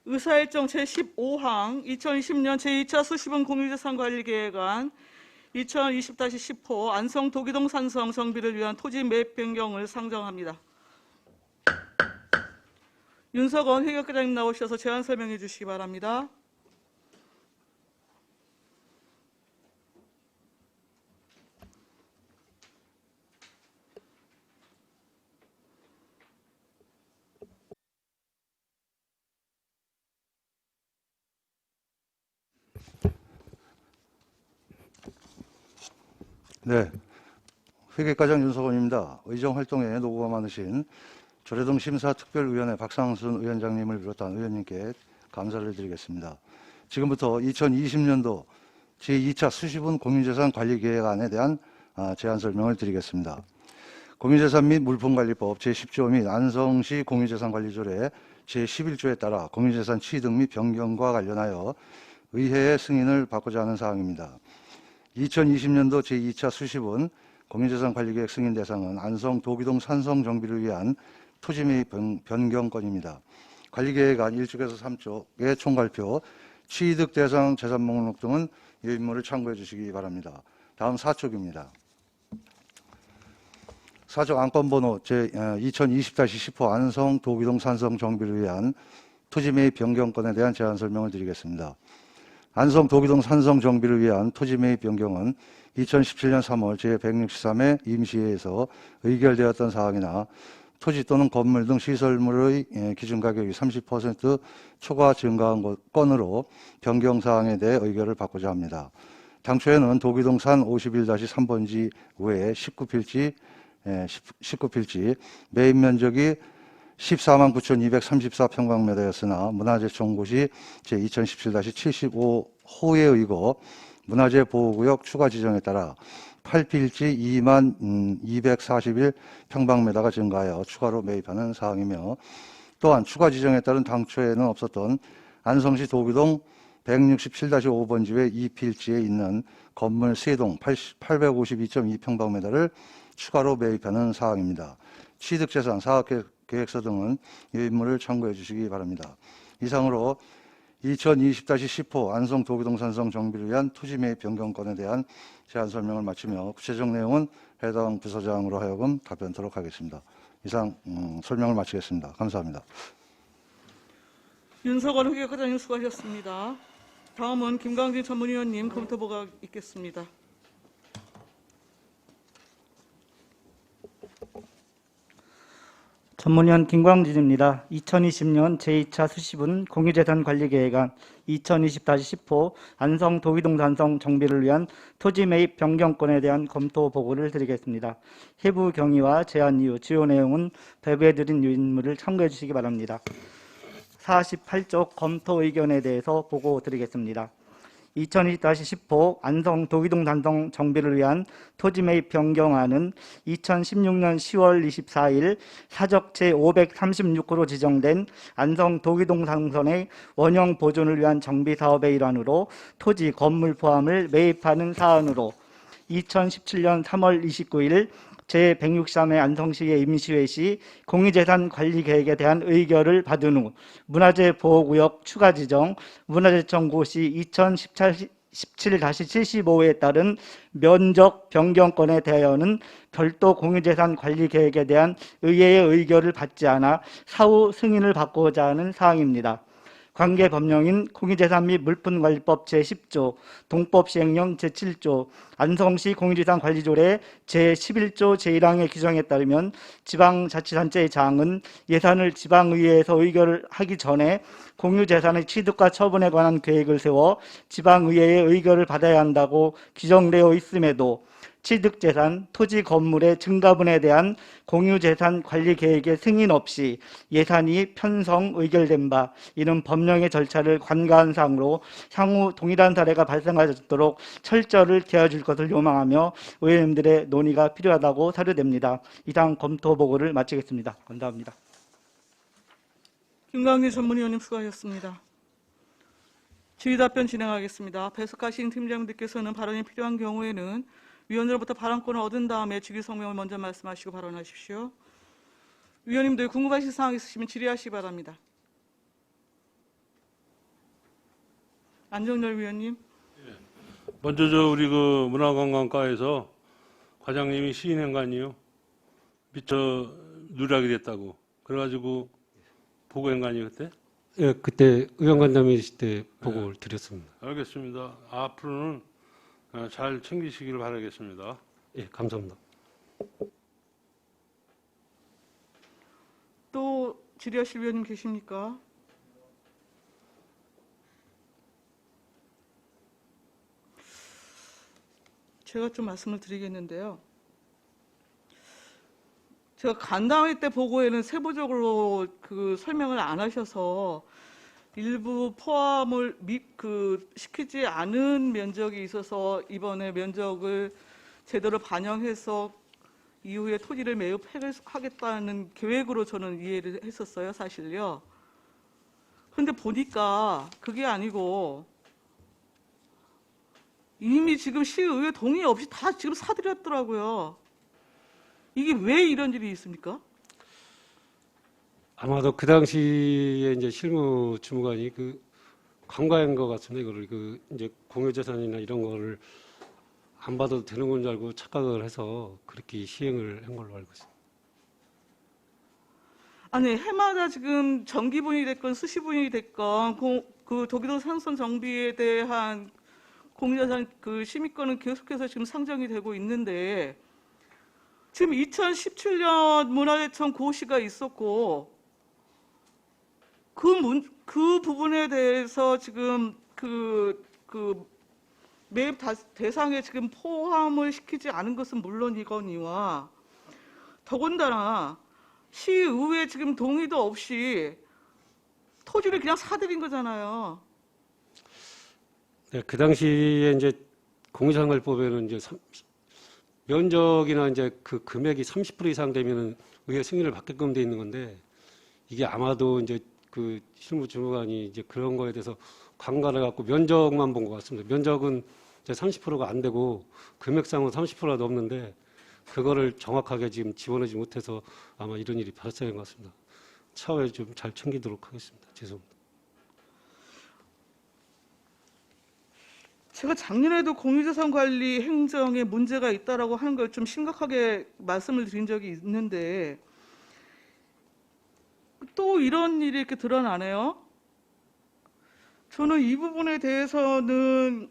의사일정 제15항 2020년 제2차 수시본 공유재산관리계획안 2020-10호 안성 도기동 산성 정비를 위한 토지 매입 변경을 상정합니다. 윤석원 회계과장님 나오셔서 제안 설명해 주시기 바랍니다. 네, 회계과장 윤석원입니다. 의정활동에 노고가 많으신 조례동 심사특별위원회 박상순 위원장님을 비롯한 의원님께 감사를 드리겠습니다. 지금부터 2020년도 제2차 수시분 공유재산관리계획안에 대한 제안 설명을 드리겠습니다. 공유재산 및 물품관리법 제10조 및 안성시 공유재산관리조례 제11조에 따라 공유재산 취득 및 변경과 관련하여 의회의 승인을 받고자 하는 사항입니다. 2020년도 제2차 수시분 공유재산관리계획 승인 대상은 안성 도기동 산성 정비를 위한 토지 매입 변경건입니다. 관리계획안 1쪽에서 3쪽의 총괄표, 취득 대상 재산 목록 등은 이 인물을 참고해 주시기 바랍니다. 다음 4쪽입니다. 4쪽 안건번호 제2020-10호 안성 도기동 산성 정비를 위한 토지 매입 변경건에 대한 제안 설명을 드리겠습니다. 안성 도기동 산성 정비를 위한 토지 매입 변경은 2017년 3월 제163회 임시회에서 의결되었던 사항이나 토지 또는 건물 등 시설물의 기준 가격이 30% 초과 증가한 건으로 변경 사항에 대해 의결을 받고자 합니다. 당초에는 도기동산 51-3번지 외에 19필지 매입 면적이 149,234평방미터였으나 문화재 청구시 제2017-75호에 의거 문화재 보호구역 추가 지정에 따라 8필지 22,241평방미터가 증가하여 추가로 매입하는 사항이며, 또한 추가 지정에 따른 당초에는 없었던 안성시 도기동 167-5번지 외 2필지에 있는 건물 3동 852.2평방미터를 추가로 매입하는 사항입니다. 취득재산, 사업계획서 등은 이 인물을 참고해 주시기 바랍니다. 이상으로 2020-10호 안성 도기동 산성 정비를 위한 토지 매입 변경건에 대한 제안 설명을 마치며 구체적 내용은 해당 부서장으로 하여금 답변토록 하겠습니다. 이상 설명을 마치겠습니다. 감사합니다. 윤석원 회계과장님 수고하셨습니다. 다음은 김광진 전문위원님 검토보고가 있겠습니다. 전문위원 김광진입니다. 2020년 제2차 수시분 공유재산관리계획안 2020-10호 안성 도기동 산성 정비를 위한 토지 매입 변경건에 대한 검토 보고를 드리겠습니다. 해부 경위와 제안 이유, 주요 내용은 배부해드린 유인물을 참고해 주시기 바랍니다. 48쪽 검토 의견에 대해서 보고 드리겠습니다. 2020-10호 안성 도기동 산성 정비를 위한 토지 매입 변경안은 2016년 10월 24일 사적 제536호로 지정된 안성 도기동 산성의 원형 보존을 위한 정비 사업의 일환으로 토지 건물 포함을 매입하는 사안으로 2017년 3월 29일 제163회 안성시의 임시회 시 공유재산관리계획에 대한 의결을 받은 후 문화재 보호구역 추가 지정, 문화재 청구 시 2017-75에 따른 면적 변경건에 대하여는 별도 공유재산관리계획에 대한 의회의 의결을 받지 않아 사후 승인을 받고자 하는 사항입니다. 관계 법령인 공유재산 및 물품관리법 제10조, 동법시행령 제7조, 안성시 공유재산관리조례 제11조 제1항의 규정에 따르면 지방자치단체의 장은 예산을 지방의회에서 의결을 하기 전에 공유재산의 취득과 처분에 관한 계획을 세워 지방의회의 의결을 받아야 한다고 규정되어 있음에도 취득재산, 토지 건물의 증가분에 대한 공유재산 관리계획의 승인 없이 예산이 편성 의결된 바 이는 법령의 절차를 관가한 사항으로 향후 동일한 사례가 발생하지 않도록 철저를 기하여 줄 것을 요망하며 의원님들의 논의가 필요하다고 사료됩니다. 이상 검토 보고를 마치겠습니다. 감사합니다. 김광진 전문위원님 수고하셨습니다. 질의답변 진행하겠습니다. 배석하신 팀장님들께서는 발언이 필요한 경우에는 위원으로부터 발언권을 얻은 다음에 직위 성명을 먼저 말씀하시고 발언하십시오. 위원님들 궁금하신 사항 있으시면 질의하시기 바랍니다. 안정열 위원님. 먼저 우리 그 문화관광과에서 과장님이 시인행간이요. 미처 누락이 됐다고. 그래가지고 보고행간이 그때? 예, 그때 의원간담회이실 때 보고를 드렸습니다. 알겠습니다. 앞으로는 잘 챙기시기를 바라겠습니다. 예, 감사합니다. 또 질의하실 위원님 계십니까? 제가 좀 말씀을 드리겠는데요. 제가 간담회 때 보고에는 세부적으로 그 설명을 안 하셔서 일부 포함을 시키지 않은 면적이 있어서 이번에 면적을 제대로 반영해서 이후에 토지를 매입하겠다는 계획으로 저는 이해를 했었어요, 사실요. 그런데 보니까 그게 아니고 이미 지금 시의회 동의 없이 다 지금 사들였더라고요. 이게 왜 이런 일이 있습니까? 아마도 그 당시에 이제 실무 주무관이 그 간과한 것 같습니다. 이거를 그 이제 공유재산이나 이런 거를 안 받아도 되는 건 줄 알고 착각을 해서 그렇게 시행을 한 걸로 알고 있습니다. 아니, 해마다 지금 정기분이 됐건 수시분이 됐건 그 도기도 산선 정비에 대한 공유재산 그 심의권은 계속해서 지금 상정이 되고 있는데 지금 2017년 문화재청 고시가 있었고 그 부분에 대해서 지금 그 매입 대상에 지금 포함을 시키지 않은 것은 물론이거니와 더군다나 시의회 지금 동의도 없이 토지를 그냥 사들인 거잖아요. 네, 그 당시에 이제 공유재산관리법에는 이제 면적이나 이제 그 금액이 30% 이상 되면은 의회 승인을 받게끔 돼 있는 건데 이게 아마도 이제 그 실무주무관이 이제 그런 거에 대해서 관가를 갖고 면적만 본 것 같습니다. 면적은 이제 30%가 안 되고 금액상은 30%가 넘는데 그거를 정확하게 지금 집어넣지 못해서 아마 이런 일이 발생한 것 같습니다. 차후에 좀 잘 챙기도록 하겠습니다. 죄송합니다. 제가 작년에도 공유재산 관리 행정에 문제가 있다라고 하는 걸 좀 심각하게 말씀을 드린 적이 있는데 또 이런 일이 이렇게 드러나네요. 저는 이 부분에 대해서는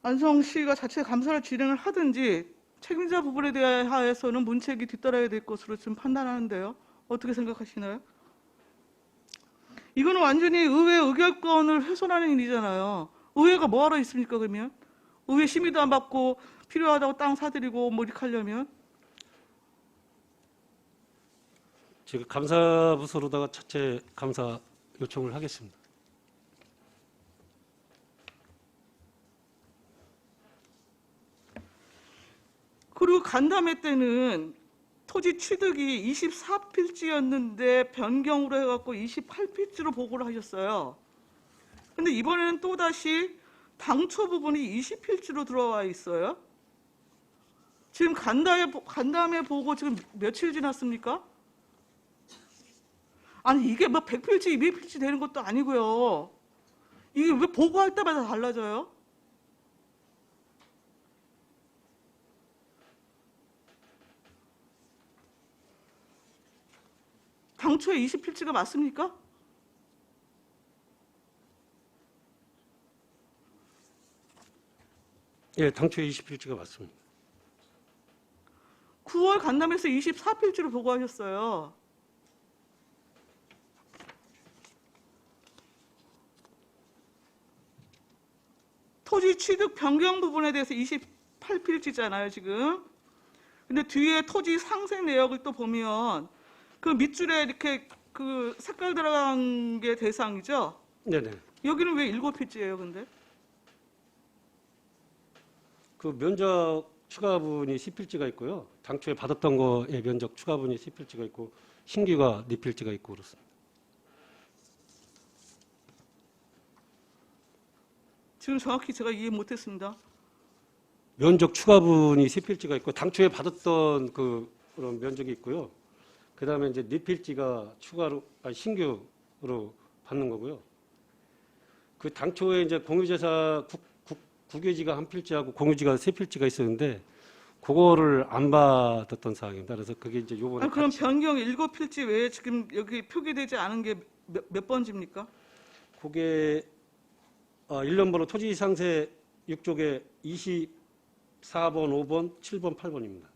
안성시가 자체 감사를 진행을 하든지 책임자 부분에 대해서는 문책이 뒤따라야 될 것으로 좀 판단하는데요. 어떻게 생각하시나요? 이거는 완전히 의회 의결권을 훼손하는 일이잖아요. 의회가 뭐하러 있습니까, 그러면? 의회 심의도 안 받고 필요하다고 땅 사들이고 뭐 이렇게 하려면? 지금 감사부서로다가 자체 감사 요청을 하겠습니다. 그리고 간담회 때는 토지 취득이 24필지였는데 변경으로 해갖고 28필지로 보고를 하셨어요. 근데 이번에는 또다시 당초 부분이 20필지로 들어와 있어요. 지금 간담회 보고 지금 며칠 지났습니까? 아니 이게 뭐 100필지, 200필지 되는 것도 아니고요. 이게 왜 보고할 때마다 달라져요? 당초에 20필지가 맞습니까? 예, 당초에 20필지가 맞습니다. 9월 간담회에서 24필지로 보고하셨어요. 토지 취득 변경 부분에 대해서 28필지잖아요, 지금. 근데 뒤에 토지 상세 내역을 또 보면 그 밑줄에 이렇게 그 색깔 들어간 게 대상이죠? 네네. 여기는 왜 7필지예요, 근데? 그 면적 추가분이 10필지가 있고요. 당초에 받았던 거의 면적 추가분이 10필지가 있고 신규가 4필지가 있고 그렇습니다. 지금 정확히 제가 이해 못했습니다. 면적 추가분이 10필지가 있고 당초에 받았던 그런 면적이 있고요. 그다음에 이제 4필지가 추가로 신규로 받는 거고요. 그 당초에 이제 공유재산 국유지가 한 필지하고 공유지가 세 필지가 있었는데 그거를 안 받았던 상황입니다. 그래서 그게 이제 요번에 아니, 그럼 같이 변경 7필지 외에 지금 여기 표기되지 않은 게 몇 번지입니까? 그게 1년 번호 토지 상세 6쪽에 24번, 5번, 7번, 8번입니다.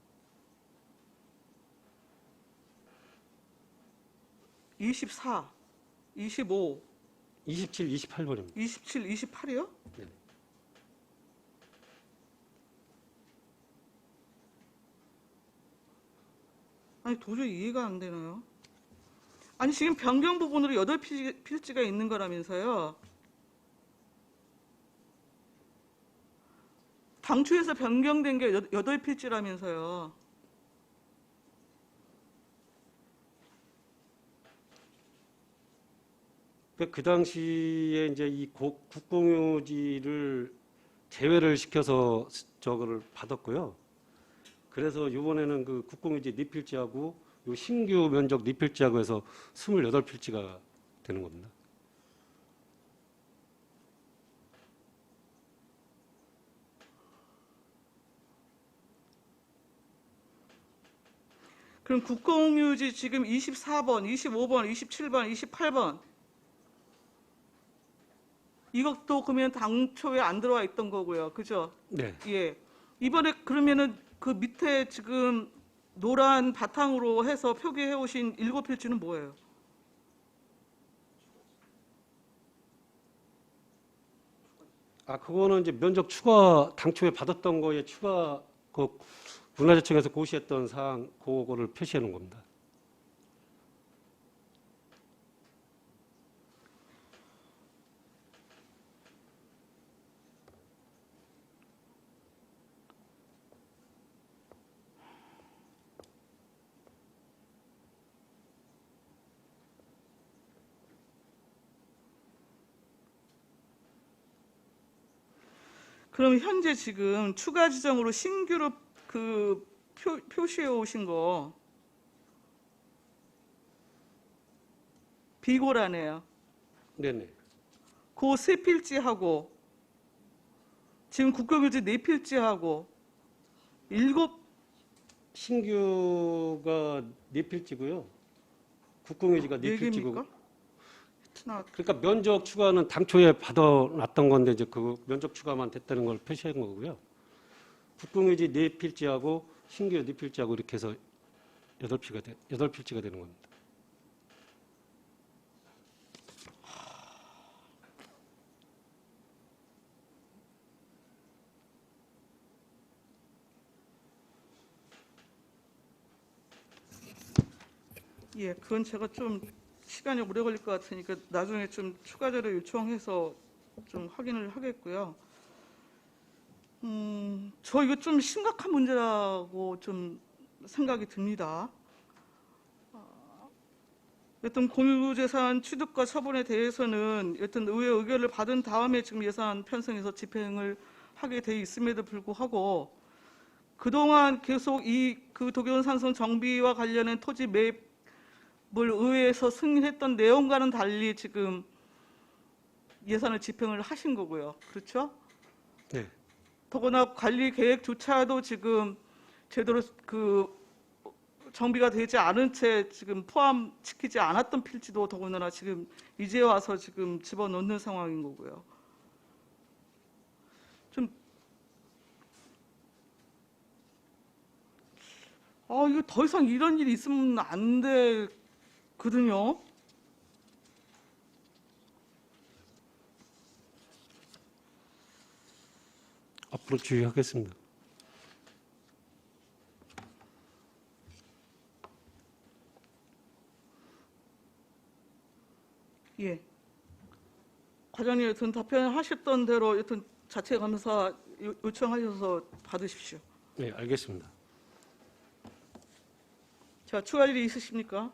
24, 25, 27, 28번입니다. 27, 28이요? 네. 아니 도저히 이해가 안 되나요? 아니 지금 변경 부분으로 8필지가 있는 거라면서요. 당초에서 변경된 게 8필지라면서요. 그 당시에 이제 이 국공유지를 제외를 시켜서 저거를 받았고요. 그래서 이번에는 그 국공유지 4필지하고 요 신규 면적 4필지하고 해서 28필지가 되는 겁니다. 그럼 국공유지 지금 24번, 25번, 27번, 28번 이것도 그러면 당초에 안 들어와 있던 거고요. 그죠? 네. 예. 이번에 그러면은 그 밑에 지금 노란 바탕으로 해서 표기해 오신 7필지는 뭐예요? 그거는 이제 면적 추가 당초에 받았던 거에 추가 그 문화재청에서 고시했던 사항 그거를 표시해 놓은 겁니다. 그럼 현재 지금 추가 지정으로 신규로 그 표시해 오신 거 비고라네요. 네네. 그 세 필지하고 지금 국공유지 4필지하고 7 신규가 4필지고요. 국공유지가 4필지고. 개입니까? 하나, 그러니까 면적 추가는 당초에 받아놨던 건데 이제 그 면적 추가만 됐다는 걸 표시한 거고요. 국공유지 4필지하고 신규 4필지하고 이렇게 해서 8필지가 되는 겁니다. 예, 그건 제가 좀 시간이 오래 걸릴 것 같으니까 나중에 좀 추가 자료 요청해서 좀 확인을 하겠고요. 저 이거 좀 심각한 문제라고 좀 생각이 듭니다. 여튼 공유재산 취득과 처분에 대해서는 여튼 의회 의결을 받은 다음에 지금 예산 편성해서 집행을 하게 돼 있음에도 불구하고 그동안 계속 그 도교원 산성 정비와 관련된 토지 매입을 의회에서 승인했던 내용과는 달리 지금 예산을 집행을 하신 거고요. 그렇죠? 네. 더구나 관리 계획조차도 지금 제대로 그 정비가 되지 않은 채 지금 포함시키지 않았던 필지도 더군다나 지금 이제 와서 지금 집어넣는 상황인 거고요. 좀 이거 더 이상 이런 일이 있으면 안 되거든요. 앞으로 주의하겠습니다. 예. 과장님 여튼 답변하셨던 대로 여튼 자체 감사 요청하셔서 받으십시오. 네, 알겠습니다. 자, 추가 일이 있으십니까?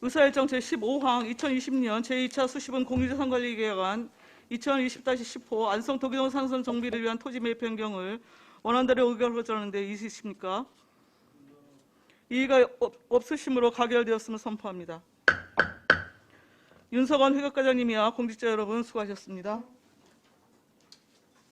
의사일정 제15항 2020년 제2차 수시분 공유재산관리계획안 2020-10호 안성 도교동 산선 정비를 위한 토지 매입 변경을 원안대로 의결하자는 데 있으십니까? 이의가 없으심으로 가결되었음을 선포합니다. 윤석원 회계과장님이야 공직자 여러분 수고하셨습니다.